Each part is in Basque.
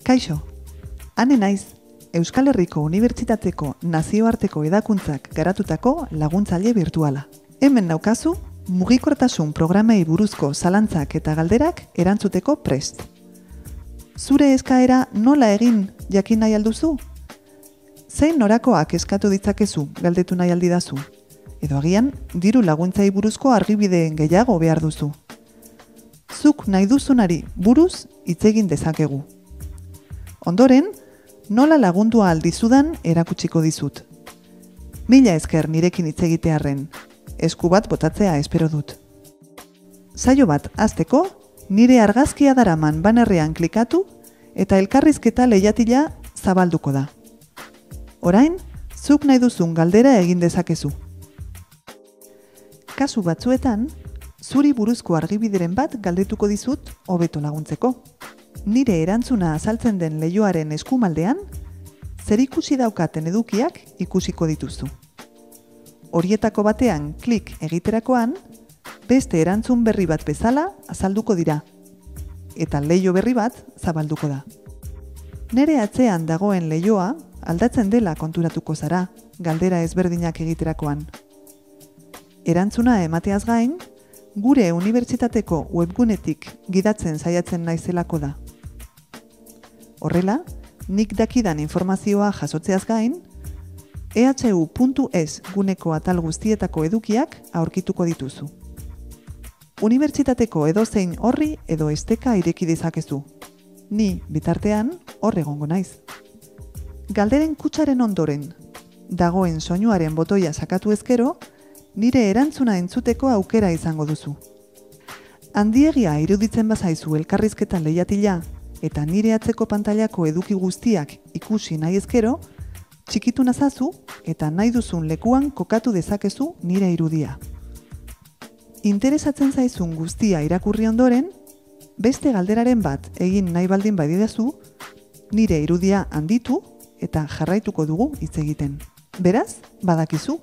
Kaixo, hane naiz, Euskal Herriko Unibertsitateko nazioarteko edakuntzak garatutako laguntzaile virtuala. Hemen naukazu, mugikortasun programei buruzko zalantzak eta galderak erantzuteko prest. Zure eskaera nola egin jakin nahi alduzu? Zein norakoak eskatu ditzakezu galdetu nahi aldidazu? Edo agian, diru laguntzai buruzko argibideen gehiago behar duzu. Zuk nahi duzunari buruz hitz egin dezakegu. Ondoren, nola lagundu ahal dizudan erakutsiko dizut. Mila esker nirekin hitz egitearren, esku bat botatzea espero dut. Saio bat hasteko, nire argazkia daraman banerrean klikatu eta elkarrizketa lehiatila zabalduko da. Orain, zuk nahi duzun galdera egin dezakezu. Kasu batzuetan, zuri buruzko argibideren bat galdetuko dizut hobeto laguntzeko. Nire erantzuna azaltzen den leihoaren eskumaldean, zerikusi daukaten edukiak ikusiko dituzu. Horietako batean klik egiterakoan, beste erantzun berri bat bezala azalduko dira, eta leiho berri bat zabalduko da. Nere atzean dagoen leihoa aldatzen dela konturatuko zara, galdera ezberdinak egiterakoan. Erantzuna emateaz gain, gure unibertsitateko webgunetik gidatzen saiatzen naizelako da. Horrela, nik dakidan informazioa jasotzeaz gain, ehu.es guneko atal guztietako edukiak aurkituko dituzu. Unibertsitateko edozein horri edo esteka ireki dezakezu. Ni, bitartean, hor egongo naiz. Galderen kutsaren ondoren, dagoen soinuaren botoia sakatu ezkero, nire erantzuna entzuteko aukera izango duzu. Handiegia iruditzen bazaizu elkarrizketa lehiatila eta nire atzeko pantailako eduki guztiak ikusi nahi ezkero, txikitu nazazu eta nahi duzun lekuan kokatu dezakezu nire irudia. Interesatzen zaizun guztia irakurri ondoren, beste galderaren bat egin nahi baldin badidazu, nire irudia handitu eta jarraituko dugu hitz egiten. Beraz, badakizu,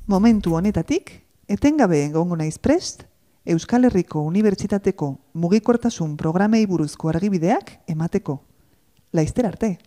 momentu honetatik, etengabe egongo naiz prest, Euskal Herriko Unibertsitateko mugikortasun programei buruzko argibideak emateko. Laizter arte!